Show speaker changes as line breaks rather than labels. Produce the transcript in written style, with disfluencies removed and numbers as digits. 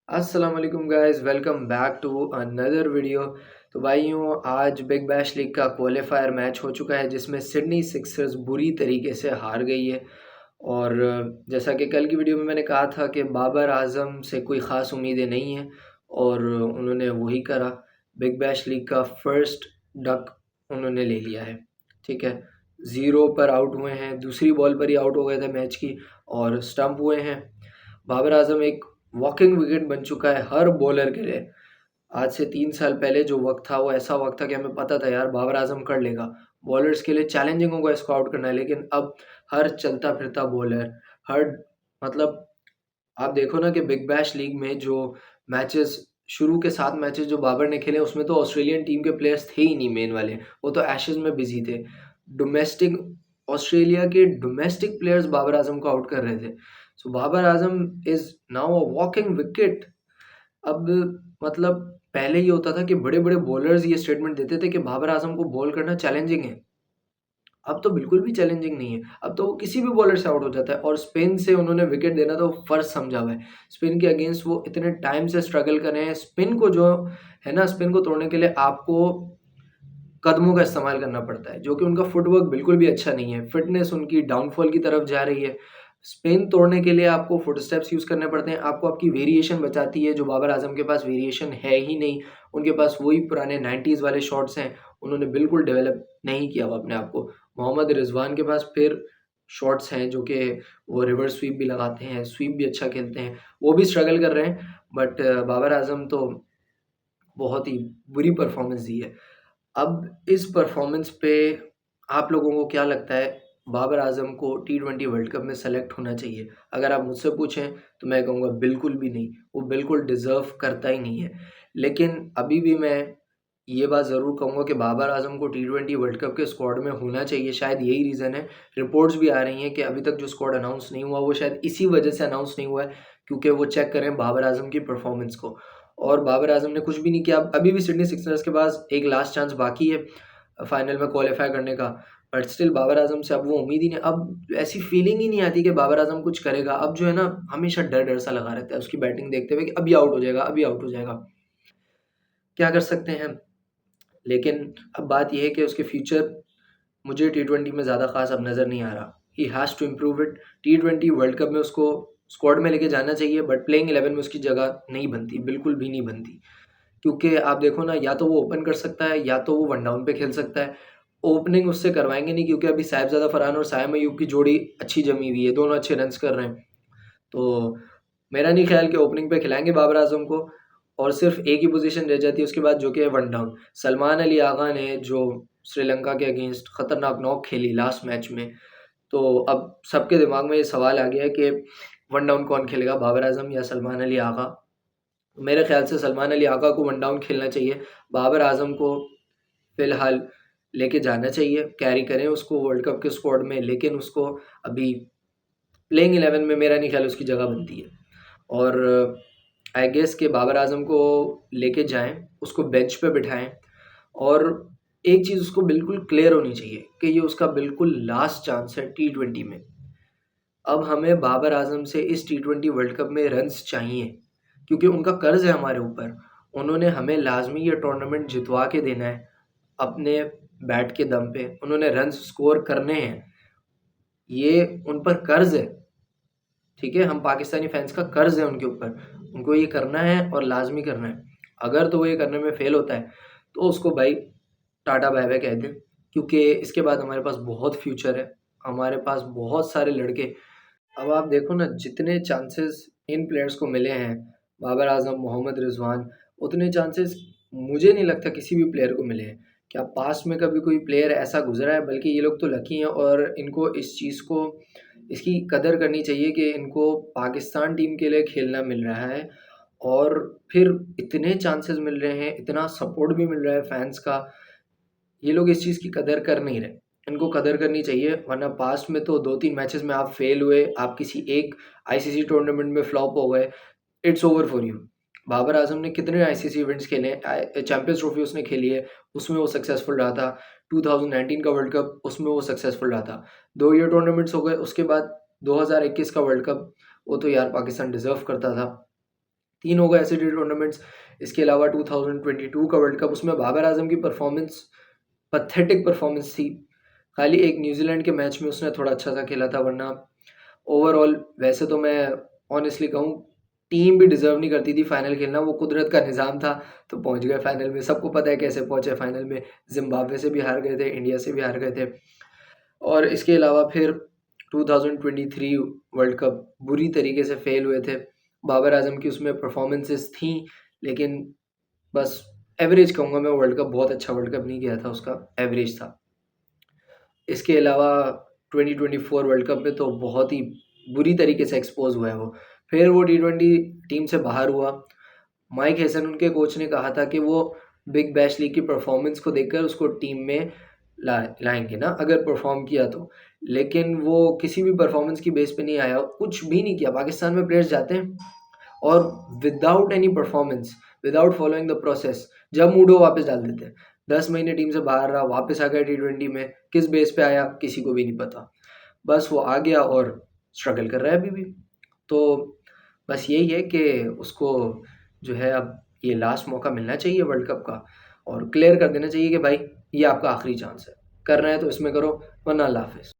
अस्सलाम वालेकुम guys, welcome back to another video. तो भाइयों, आज बिग बैश लीग का क्वालिफायर मैच हो चुका है जिसमें सिडनी सिक्सर्स बुरी तरीके से हार गई है। और जैसा कि कल की वीडियो में मैंने कहा था कि बाबर आजम से कोई ख़ास उम्मीदें नहीं हैं और उन्होंने वही करा। बिग बैश लीग का फर्स्ट डक उन्होंने ले लिया है। ठीक है, ज़ीरो पर आउट हुए हैं, दूसरी बॉल पर ही आउट हो गए थे मैच की और स्टंप हुए हैं। बाबर आजम एक वॉकिंग विकेट बन चुका है हर बॉलर के लिए। आज से 3 साल पहले जो वक्त था वो ऐसा वक्त था कि हमें पता था यार बाबर आजम कर लेगा। बॉलर्स के लिए चैलेंजिंग होगा इसको आउट करना है, लेकिन अब हर चलता फिरता बॉलर, हर मतलब आप देखो ना कि बिग बैश लीग में जो मैचेस, शुरू के 7 मैचेस जो बाबर ने खेले उसमें तो ऑस्ट्रेलियन टीम के प्लेयर्स थे ही नहीं मेन वाले, वो तो एशेज में बिजी थे। डोमेस्टिक ऑस्ट्रेलिया के डोमेस्टिक प्लेयर्स बाबर आजम को आउट कर रहे थे। So Babar Azam is now a walking wicket. अब मतलब पहले ये होता था कि बड़े बड़े बॉलर्स ये स्टेटमेंट देते थे कि बाबर आजम को बॉल करना चैलेंजिंग है। अब तो बिल्कुल भी चैलेंजिंग नहीं है। अब तो वो किसी भी बॉलर से आउट हो जाता है और स्पिन से उन्होंने विकेट देना तो फ़र्ज़ समझा हुआ है। स्पिन के अगेंस्ट वो इतने टाइम से स्ट्रगल कर रहे हैं। स्पिन को जो है ना, स्पिन को तोड़ने के लिए आपको कदमों का इस्तेमाल करना पड़ता है, जो कि उनका फुटवर्क बिल्कुल भी अच्छा नहीं है। फ़िटनेस उनकी डाउनफ़ॉल की तरफ जा रही है। स्पिन तोड़ने के लिए आपको फुटस्टेप्स यूज़ करने पड़ते हैं। आपको आपकी वेरिएशन बचाती है, जो बाबर आज़म के पास वेरिएशन है ही नहीं। उनके पास वही पुराने 90s वाले शॉट्स हैं। उन्होंने बिल्कुल डेवलप नहीं किया हुआ अपने आप को। मोहम्मद रिज़वान के पास फिर शॉट्स हैं जो कि वो रिवर्स स्वीप भी लगाते हैं, स्वीप भी अच्छा खेलते हैं। वो भी स्ट्रगल कर रहे हैं, बट बाबर आज़म तो बहुत ही बुरी परफ़ॉर्मेंस दी है। अब इस परफ़ॉर्मेंस पे आप लोगों को क्या लगता है, बाबर आज़म को टी20 वर्ल्ड कप में सेलेक्ट होना चाहिए? अगर आप मुझसे पूछें तो मैं कहूँगा बिल्कुल भी नहीं, वो बिल्कुल डिज़र्व करता ही नहीं है। लेकिन अभी भी मैं ये बात ज़रूर कहूँगा कि बाबर आज़म को टी20 वर्ल्ड कप के स्क्वाड में होना चाहिए, शायद यही रीज़न है। रिपोर्ट्स भी आ रही हैं कि अभी तक जो स्क्वाड अनाउंस नहीं हुआ वो शायद इसी वजह से अनाउंस नहीं हुआ है, क्योंकि वो चेक कर रहे हैं बाबर आज़म की परफ़ॉर्मेंस को। और बाबर आज़म ने कुछ भी नहीं किया। अभी भी सिडनी सिक्सर्स के पास एक लास्ट चांस बाकी है फाइनल में क्वालीफाई करने का, बट स्टिल बाबर आज़म से अब वो उम्मीद ही नहीं, अब ऐसी फीलिंग ही नहीं आती कि बाबर आज़म कुछ करेगा। अब जो है ना, हमेशा डर-डर सा लगा रहता है उसकी बैटिंग देखते हुए कि अभी आउट हो जाएगा, अभी आउट हो जाएगा। क्या कर सकते हैं? लेकिन अब बात ये है कि उसके फ्यूचर मुझे टी20 में ज़्यादा ख़ास अब नज़र नहीं आ रहा। He has to improve it. टी20 वर्ल्ड कप में उसको स्क्वाड में लेके जाना चाहिए, बट प्लेइंग 11 में उसकी जगह नहीं बनती, बिल्कुल भी नहीं बनती। क्योंकि आप देखो ना, या तो वो ओपन कर सकता है या तो वो वन डाउन पे खेल सकता है। ओपनिंग उससे करवाएँगे नहीं, क्योंकि अभी साहिबज़ादा फरहान और सायम अयूब की जोड़ी अच्छी जमी हुई है, दोनों अच्छे रन्स कर रहे हैं। तो मेरा नहीं ख़्याल कि ओपनिंग पे खिलाएँगे बाबर आज़म को, और सिर्फ़ एक ही पोज़ीशन रह जाती है उसके बाद, जो कि है वन डाउन। सलमान अली आगा ने जो श्रीलंका के अगेंस्ट खतरनाक नॉक खेली लास्ट मैच में, तो अब सबके दिमाग में ये सवाल आ गया है कि वन डाउन कौन खेलेगा, बाबर आज़म या सलमान अली आगा? मेरे ख़्याल से सलमान अली आगा को वन डाउन खेलना चाहिए। बाबर आज़म को फ़िलहाल लेके जाना चाहिए, कैरी करें उसको वर्ल्ड कप के स्क्वाड में, लेकिन उसको अभी प्लेइंग 11 में मेरा नहीं ख़्याल उसकी जगह बनती है। और आई गेस कि बाबर आज़म को लेके जाएँ, उसको बेंच पे बिठाएँ, और एक चीज़ उसको बिल्कुल क्लियर होनी चाहिए कि ये उसका बिल्कुल लास्ट चांस है टी20 में। अब हमें बाबर आज़म से इस टी20 वर्ल्ड कप में रन्स चाहिए, क्योंकि उनका कर्ज़ है हमारे ऊपर। उन्होंने हमें लाज़मी ये टूर्नामेंट जितवा के देना है, अपने बैट के दम पे। उन्होंने रन्स स्कोर करने हैं, ये उन पर कर्ज़ है। ठीक है? हम पाकिस्तानी फैन्स का कर्ज़ है उनके ऊपर। उनको ये करना है और लाज़मी करना है। अगर तो वो ये करने में फ़ेल होता है, तो उसको भाई टाटा बाय-बाय कह दें, क्योंकि इसके बाद हमारे पास बहुत फ्यूचर है। हमारे पास बहुत सारे लड़के, अब आप देखो ना, जितने चांसेस इन प्लेयर्स को मिले हैं, बाबर आज़म, मोहम्मद रिज़वान, उतने चांसेस मुझे नहीं लगता किसी भी प्लेयर को मिले हैं। क्या पास्ट में कभी कोई प्लेयर ऐसा गुज़रा है? बल्कि ये लोग तो लकी हैं, और इनको इस चीज़ को, इसकी कदर करनी चाहिए कि इनको पाकिस्तान टीम के लिए खेलना मिल रहा है, और फिर इतने चांसेस मिल रहे हैं, इतना सपोर्ट भी मिल रहा है फैन्स का। ये लोग इस चीज़ की कदर कर नहीं रहे। इनको कदर करनी चाहिए, वरना पास्ट में तो 2-3 मैचेस में आप फेल हुए, आप किसी एक आईसीसी टूर्नामेंट में फ्लॉप हो गए, it's over for you. Babar Azam ने कितने आईसीसी इवेंट्स खेले हैं, चैंपियंस ट्रॉफी उसने खेली है, उसमें वो सक्सेसफुल रहा था। 2019 का वर्ल्ड कप, उसमें वो सक्सेसफुल रहा था। 2 ईयर टूर्नामेंट्स हो गए, उसके बाद 2021 का वर्ल्ड कप, वो तो यार पाकिस्तान डिज़र्व करता था। 3 हो गए ऐसे टूर्नामेंट्स। इसके अलावा 2022 का वर्ल्ड कप, उसमें बाबर आजम की परफॉर्मेंस पैथेटिक परफॉर्मेंस थी। खाली एक न्यूजीलैंड के मैच में उसने थोड़ा अच्छा सा खेला था, वरना ओवरऑल वैसे तो मैं ऑनेस्टली कहूँ टीम भी डिजर्व नहीं करती थी फाइनल खेलना। वो कुदरत का निज़ाम था तो पहुंच गए फाइनल में। सबको पता है कैसे पहुंचे फाइनल में, जिम्बाब्वे से भी हार गए थे, इंडिया से भी हार गए थे। और इसके अलावा फिर 2023 वर्ल्ड कप बुरी तरीके से फेल हुए थे। बाबर आजम की उसमें परफॉर्मेंसेस थी, लेकिन बस एवरेज कहूँगा मैं। वर्ल्ड कप बहुत अच्छा वर्ल्ड कप नहीं गया था उसका, एवरेज था। इसके अलावा 2024 वर्ल्ड कप में तो बहुत ही बुरी तरीके से एक्सपोज हुआ है वो। फिर वो T20 टीम से बाहर हुआ। माइक हेसन उनके कोच ने कहा था कि वो बिग बैश लीग की परफॉर्मेंस को देखकर उसको टीम में लाएंगे ना, अगर परफॉर्म किया तो। लेकिन वो किसी भी परफॉर्मेंस की बेस पे नहीं आया, कुछ भी नहीं किया। पाकिस्तान में प्लेयर्स जाते हैं और without any performance, without following the process, जब मूड हो वापस डाल देते हैं। 10 महीने टीम से बाहर रहा, वापस आ गया T20 में। किस बेस पे आया किसी को भी नहीं पता। बस वो आ गया और स्ट्रगल कर रहा है अभी भी। तो बस यही है कि उसको जो है अब ये लास्ट मौका मिलना चाहिए वर्ल्ड कप का, और क्लियर कर देना चाहिए कि भाई ये आपका आखिरी चांस है। करना है तो इसमें करो, वरना अल्लाह हाफिज़।